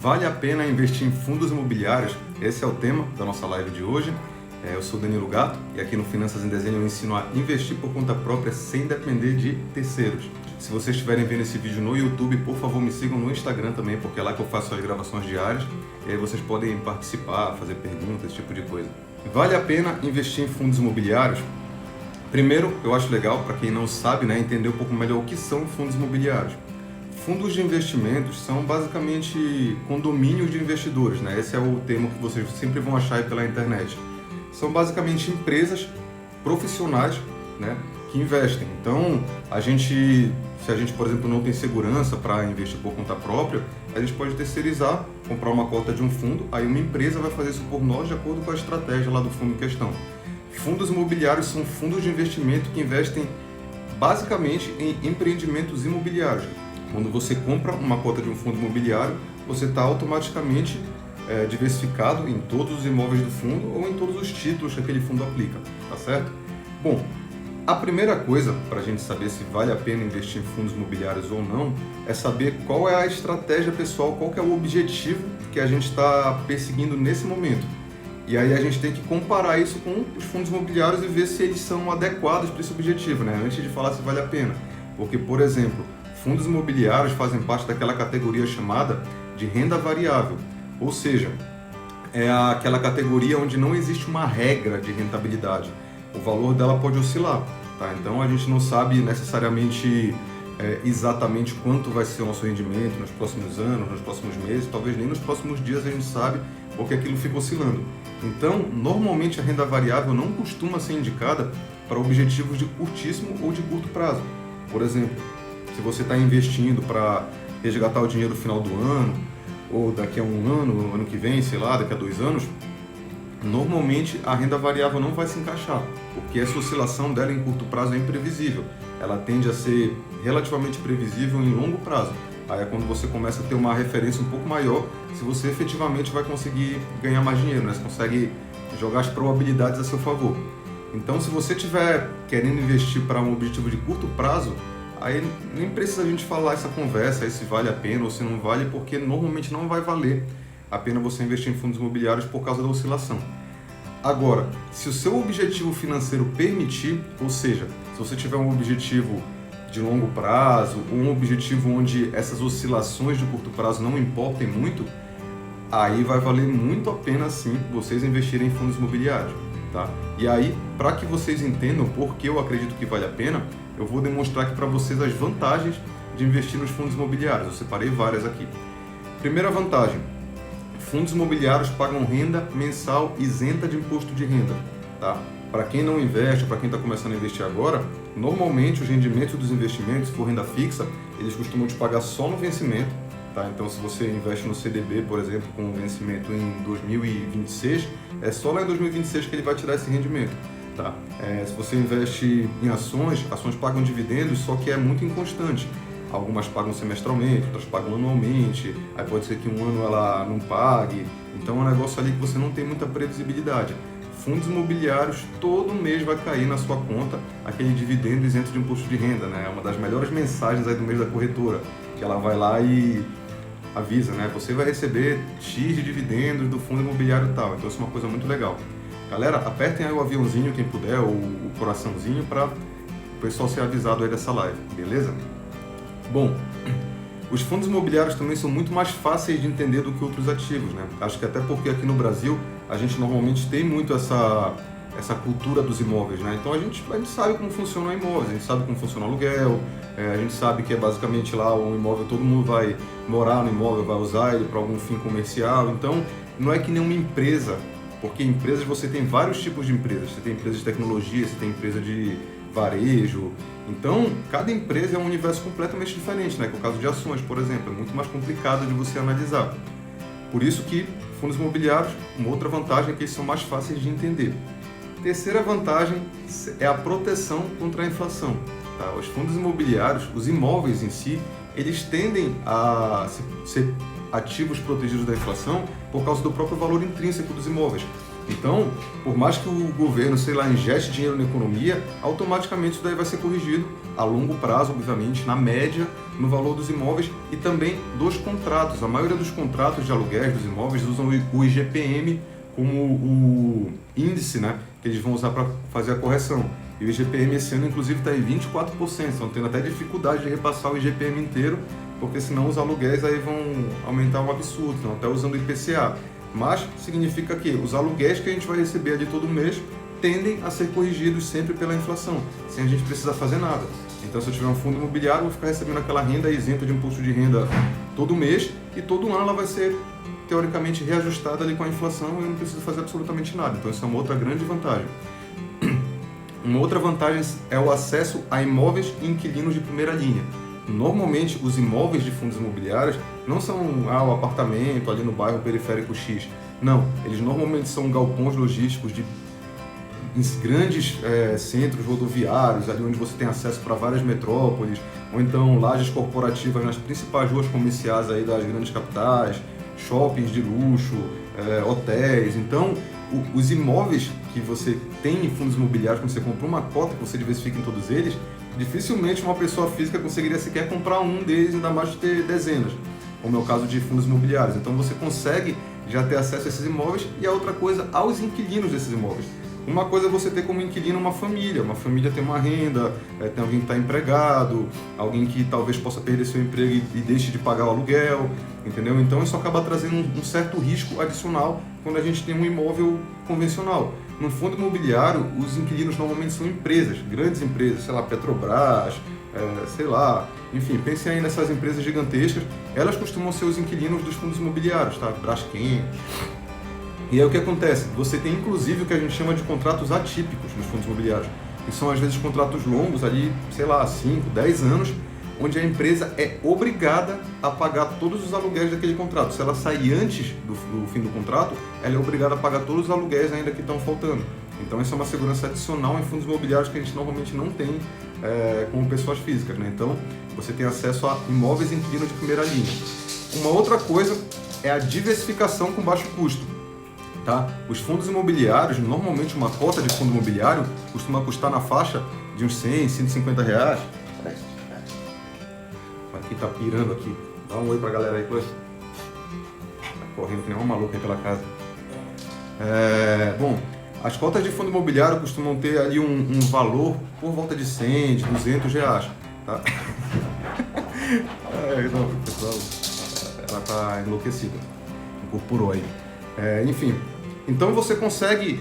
Vale a pena investir em fundos imobiliários? Esse é o tema da nossa live de hoje. Eu sou Danilo Gato e aqui no Finanças em Desenho eu ensino a investir por conta própria sem depender de terceiros. Se vocês estiverem vendo esse vídeo no YouTube, por favor me sigam no Instagram também, porque é lá que eu faço as gravações diárias e aí vocês podem participar, fazer perguntas, esse tipo de coisa. Vale a pena investir em fundos imobiliários? Primeiro, eu acho legal, para quem não sabe, entender um pouco melhor o que são fundos imobiliários. Fundos de investimentos são basicamente condomínios de investidores, Esse é o termo que vocês sempre vão achar aí pela internet. São basicamente empresas profissionais, que investem. Então, se a gente, por exemplo, não tem segurança para investir por conta própria, a gente pode terceirizar, comprar uma cota de um fundo, aí uma empresa vai fazer isso por nós de acordo com a estratégia lá do fundo em questão. Fundos imobiliários são fundos de investimento que investem basicamente em empreendimentos imobiliários. Quando você compra uma cota de um fundo imobiliário, você está automaticamente diversificado em todos os imóveis do fundo ou em todos os títulos que aquele fundo aplica, tá certo? Bom, a primeira coisa para a gente saber se vale a pena investir em fundos imobiliários ou não é saber qual é a estratégia pessoal, qual que é o objetivo que a gente está perseguindo nesse momento. E aí a gente tem que comparar isso com os fundos imobiliários e ver se eles são adequados para esse objetivo, antes de falar se vale a pena. Porque, por exemplo, fundos imobiliários fazem parte daquela categoria chamada de renda variável, ou seja, é aquela categoria onde não existe uma regra de rentabilidade. O valor dela pode oscilar, tá? Então a gente não sabe necessariamente exatamente quanto vai ser o nosso rendimento nos próximos anos, nos próximos meses, talvez nem nos próximos dias a gente sabe, porque aquilo fica oscilando. Então, normalmente a renda variável não costuma ser indicada para objetivos de curtíssimo ou de curto prazo. Por exemplo, se você está investindo para resgatar o dinheiro no final do ano, ou daqui a um ano, ano que vem, sei lá, daqui a 2 anos, normalmente a renda variável não vai se encaixar, porque essa oscilação dela em curto prazo é imprevisível. Ela tende a ser relativamente previsível em longo prazo. Aí é quando você começa a ter uma referência um pouco maior se você efetivamente vai conseguir ganhar mais dinheiro, Você consegue jogar as probabilidades a seu favor. Então, se você estiver querendo investir para um objetivo de curto prazo, aí nem precisa a gente falar essa conversa, aí se vale a pena ou se não vale, porque normalmente não vai valer a pena você investir em fundos imobiliários por causa da oscilação. Agora, se o seu objetivo financeiro permitir, ou seja, se você tiver um objetivo de longo prazo, um objetivo onde essas oscilações de curto prazo não importem muito, aí vai valer muito a pena sim vocês investirem em fundos imobiliários, tá? E aí, para que vocês entendam por que eu acredito que vale a pena, eu vou demonstrar aqui para vocês as vantagens de investir nos fundos imobiliários. Eu separei várias aqui. Primeira vantagem: fundos imobiliários pagam renda mensal isenta de imposto de renda, tá? Para quem não investe, para quem está começando a investir agora, normalmente os rendimentos dos investimentos, se for renda fixa, eles costumam te pagar só no vencimento, tá? Então, se você investe no CDB, por exemplo, com vencimento em 2026, é só lá em 2026 que ele vai tirar esse rendimento, tá? Se você investe em ações pagam dividendos, só que é muito inconstante. Algumas pagam semestralmente, outras pagam anualmente, aí pode ser que um ano ela não pague, então é um negócio ali que você não tem muita previsibilidade. Fundos imobiliários, todo mês vai cair na sua conta aquele dividendo isento de imposto de renda, É uma das melhores mensagens aí do mês da corretora, que ela vai lá e avisa, Você vai receber X de dividendos do fundo imobiliário tal, então isso é uma coisa muito legal. Galera, apertem aí o aviãozinho, quem puder, ou o coraçãozinho, para o pessoal ser avisado aí dessa live, beleza? Bom, os fundos imobiliários também são muito mais fáceis de entender do que outros ativos, Acho que até porque aqui no Brasil a gente normalmente tem muito essa cultura dos imóveis, Então a gente sabe como funciona o imóvel, a gente sabe como funciona o aluguel, a gente sabe que é basicamente lá o imóvel, todo mundo vai morar no imóvel, vai usar ele para algum fim comercial, então não é que nem uma empresa, porque empresas você tem vários tipos de empresas, você tem empresas de tecnologia, você tem empresa de varejo, então cada empresa é um universo completamente diferente, Que é o caso de ações, por exemplo, é muito mais complicado de você analisar. Por isso que fundos imobiliários, uma outra vantagem é que eles são mais fáceis de entender. Terceira vantagem é a proteção contra a inflação, tá? Os fundos imobiliários, os imóveis em si, eles tendem a ser ativos protegidos da inflação por causa do próprio valor intrínseco dos imóveis. Então, por mais que o governo, sei lá, ingeste dinheiro na economia, automaticamente isso daí vai ser corrigido a longo prazo, obviamente, na média, no valor dos imóveis e também dos contratos. A maioria dos contratos de aluguéis dos imóveis usam o IGPM como o índice, né, que eles vão usar para fazer a correção. E o IGPM esse ano, inclusive, está em 24%, estão tendo até dificuldade de repassar o IGPM inteiro, porque senão os aluguéis aí vão aumentar um absurdo, estão até usando o IPCA. Mas significa que os aluguéis que a gente vai receber ali todo mês tendem a ser corrigidos sempre pela inflação, sem a gente precisar fazer nada. Então, se eu tiver um fundo imobiliário, eu vou ficar recebendo aquela renda isenta de imposto de renda todo mês e todo ano ela vai ser, teoricamente, reajustada ali com a inflação e eu não preciso fazer absolutamente nada. Então, isso é uma outra grande vantagem. Uma outra vantagem é o acesso a imóveis e inquilinos de primeira linha. Normalmente, os imóveis de fundos imobiliários não são o apartamento ali no bairro periférico X. Não, eles normalmente são galpões logísticos de grandes centros rodoviários, ali onde você tem acesso para várias metrópoles, ou então lajes corporativas nas principais ruas comerciais aí das grandes capitais, shoppings de luxo, hotéis. Então, os imóveis que você tem em fundos imobiliários, quando você compra uma cota, que você diversifica em todos eles, dificilmente uma pessoa física conseguiria sequer comprar um deles, ainda mais de ter dezenas, como é o caso de fundos imobiliários. Então você consegue já ter acesso a esses imóveis e a outra coisa, aos inquilinos desses imóveis. Uma coisa é você ter como inquilino uma família tem uma renda, tem alguém que está empregado, alguém que talvez possa perder seu emprego e deixe de pagar o aluguel, entendeu? Então isso acaba trazendo um certo risco adicional quando a gente tem um imóvel convencional. No fundo imobiliário, os inquilinos normalmente são empresas, grandes empresas, sei lá, Petrobras, sei lá, enfim, pensem aí nessas empresas gigantescas, elas costumam ser os inquilinos dos fundos imobiliários, tá? Braskem. E aí o que acontece? Você tem inclusive o que a gente chama de contratos atípicos nos fundos imobiliários, que são às vezes contratos longos ali, sei lá, 5, 10 anos, onde a empresa é obrigada a pagar todos os aluguéis daquele contrato. Se ela sair antes do fim do contrato, ela é obrigada a pagar todos os aluguéis ainda que estão faltando. Então isso é uma segurança adicional em fundos imobiliários que a gente normalmente não tem como pessoas físicas, né? Então você tem acesso a imóveis e inquilinos de primeira linha. Uma outra coisa é a diversificação com baixo custo. Tá? Os fundos imobiliários, normalmente uma cota de fundo imobiliário costuma custar na faixa de uns 100, 150 reais. Aqui tá pirando aqui. Dá um oi pra galera aí, pois. Tá correndo que nem uma maluca aí pela casa. Bom, as cotas de fundo imobiliário costumam ter ali um valor por volta de 100, de 200 reais. Tá? Não, pessoal, ela tá enlouquecida. Incorporou aí. Enfim. Então você consegue,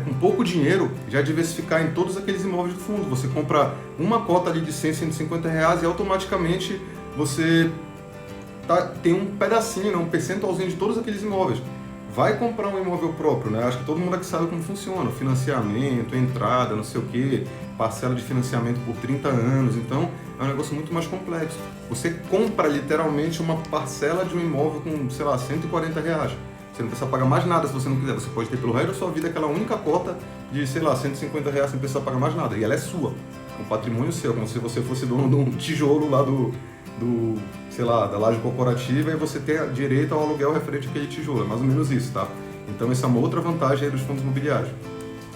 com pouco dinheiro, já diversificar em todos aqueles imóveis do fundo. Você compra uma cota ali de 100, 150 reais e automaticamente você tem um pedacinho, né, um percentualzinho de todos aqueles imóveis. Vai comprar um imóvel próprio, né? Acho que todo mundo aqui sabe como funciona. Financiamento, entrada, não sei o quê, parcela de financiamento por 30 anos. Então é um negócio muito mais complexo. Você compra literalmente uma parcela de um imóvel com, sei lá, 140 reais. Você não precisa pagar mais nada se você não quiser. Você pode ter pelo resto da sua vida aquela única cota de, sei lá, 150 reais sem precisar pagar mais nada. E ela é sua. Um patrimônio seu, como se você fosse dono de um tijolo lá sei lá, da laje corporativa e você ter direito ao aluguel referente àquele tijolo. É mais ou menos isso, tá? Então essa é uma outra vantagem aí dos fundos imobiliários.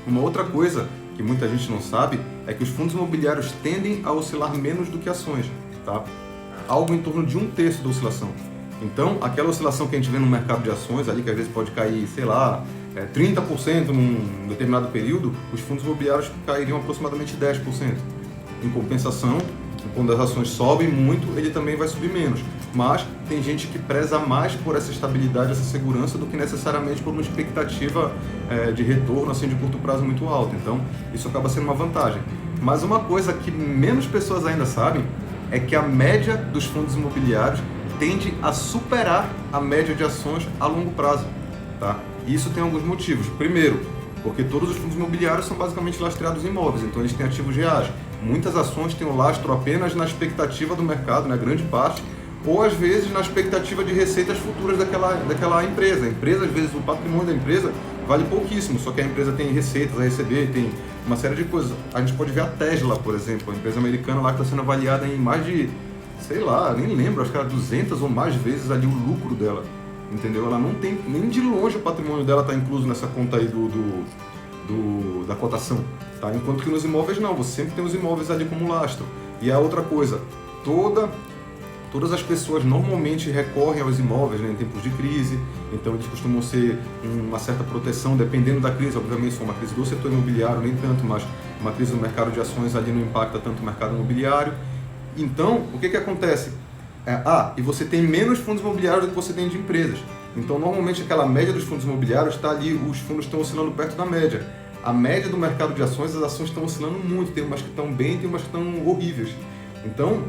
Uma outra coisa que muita gente não sabe é que os fundos imobiliários tendem a oscilar menos do que ações, tá? Algo em torno de 1/3 da oscilação. Então, aquela oscilação que a gente vê no mercado de ações ali, que às vezes pode cair, sei lá, 30% num determinado período, os fundos imobiliários cairiam aproximadamente 10%. Em compensação, quando as ações sobem muito, ele também vai subir menos. Mas tem gente que preza mais por essa estabilidade, essa segurança, do que necessariamente por uma expectativa de retorno assim, de curto prazo muito alta. Então, isso acaba sendo uma vantagem. Mas uma coisa que menos pessoas ainda sabem é que a média dos fundos imobiliários tende a superar a média de ações a longo prazo, tá? E isso tem alguns motivos. Primeiro, porque todos os fundos imobiliários são basicamente lastreados em imóveis, então eles têm ativos reais. Muitas ações têm o lastro apenas na expectativa do mercado, na grande parte, ou às vezes na expectativa de receitas futuras daquela empresa. A empresa, às vezes, o patrimônio da empresa vale pouquíssimo, só que a empresa tem receitas a receber, tem uma série de coisas. A gente pode ver a Tesla, por exemplo, a empresa americana lá que está sendo avaliada em mais de, sei lá, nem lembro, acho que era 200 ou mais vezes ali o lucro dela. entendeu? Ela não tem, nem de longe o patrimônio dela está incluso nessa conta aí da cotação, tá? Enquanto que nos imóveis não, você sempre tem os imóveis ali como lastro. E a outra coisa, todas as pessoas normalmente recorrem aos imóveis, né, em tempos de crise, então eles costumam ser uma certa proteção, dependendo da crise. Obviamente, se for uma crise do setor imobiliário, nem tanto, mas uma crise no mercado de ações ali não impacta tanto o mercado imobiliário. Então, o que acontece? E você tem menos fundos imobiliários do que você tem de empresas. Então, normalmente, aquela média dos fundos imobiliários está ali, os fundos estão oscilando perto da média. A média do mercado de ações, as ações estão oscilando muito, tem umas que estão bem, tem umas que estão horríveis. Então,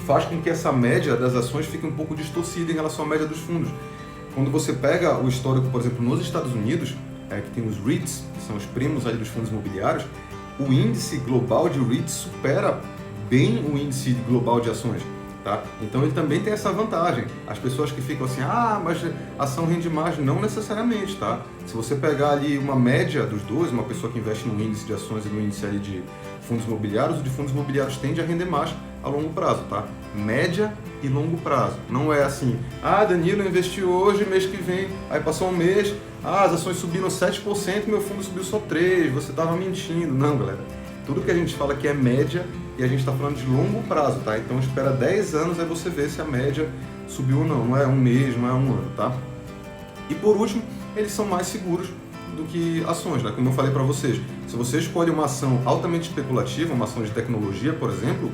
faz com que essa média das ações fique um pouco distorcida em relação à média dos fundos. Quando você pega o histórico, por exemplo, nos Estados Unidos, que tem os REITs, que são os primos ali dos fundos imobiliários, o índice global de REITs supera bem o índice global de ações. Tá? Então ele também tem essa vantagem. As pessoas que ficam assim, mas a ação rende mais, não necessariamente, tá? Se você pegar ali uma média dos dois, uma pessoa que investe no índice de ações e no índice ali de fundos imobiliários, o de fundos imobiliários tende a render mais a longo prazo, tá? Média e longo prazo. Não é assim, Danilo investiu hoje, mês que vem, aí passou um mês, as ações subiram 7%, meu fundo subiu só 3%, você estava mentindo. Não, galera. Tudo que a gente fala aqui é média e a gente está falando de longo prazo, tá? Então espera 10 anos aí você vê se a média subiu ou não. Não é um mês, não é um ano, tá? E por último, eles são mais seguros do que ações, né? Como eu falei para vocês, se você escolhe uma ação altamente especulativa, uma ação de tecnologia, por exemplo,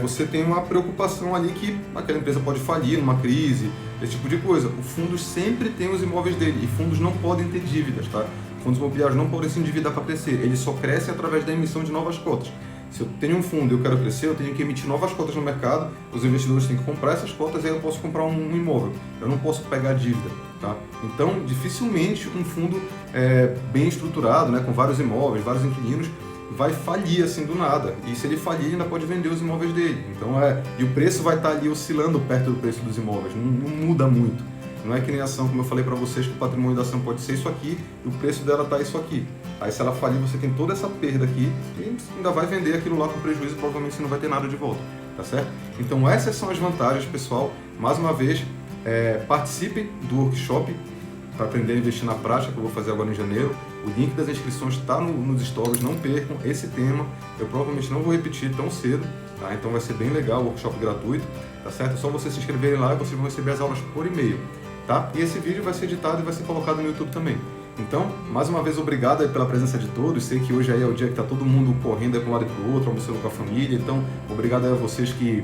você tem uma preocupação ali que aquela empresa pode falir numa crise, esse tipo de coisa. O fundo sempre tem os imóveis dele e fundos não podem ter dívidas, tá? Fundos imobiliários não podem se endividar para crescer, eles só crescem através da emissão de novas cotas. Se eu tenho um fundo e eu quero crescer, eu tenho que emitir novas cotas no mercado, os investidores têm que comprar essas cotas e aí eu posso comprar um imóvel. Eu não posso pegar dívida, tá? Então, dificilmente um fundo bem estruturado, né, com vários imóveis, vários inquilinos, vai falir assim do nada. E se ele falir, ainda pode vender os imóveis dele. Então, e o preço vai estar ali oscilando perto do preço dos imóveis, não muda muito. Não é que nem ação, como eu falei para vocês, que o patrimônio da ação pode ser isso aqui e o preço dela está isso aqui. Aí se ela falir, você tem toda essa perda aqui e ainda vai vender aquilo lá com prejuízo e provavelmente você não vai ter nada de volta, tá certo? Então essas são as vantagens, pessoal. Mais uma vez, participem do workshop para aprender a investir na prática, que eu vou fazer agora em janeiro. O link das inscrições está nos stories, não percam esse tema. Eu provavelmente não vou repetir tão cedo, tá? Então vai ser bem legal o workshop gratuito, tá certo? É só vocês se inscreverem lá e vocês vão receber as aulas por e-mail. Tá? E esse vídeo vai ser editado e vai ser colocado no YouTube também. Então, mais uma vez, obrigado aí pela presença de todos. Sei que hoje aí é o dia que está todo mundo correndo para um lado e para o outro, almoçando com a família. Então, obrigado aí a vocês que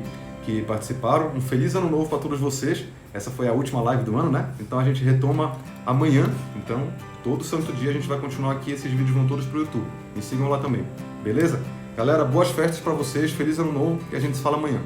participaram. Um feliz ano novo para todos vocês. Essa foi a última live do ano, né? Então a gente retoma amanhã. Então, todo santo dia a gente vai continuar aqui. Esses vídeos vão todos para o YouTube. Me sigam lá também. Beleza? Galera, boas festas para vocês. Feliz ano novo e a gente se fala amanhã.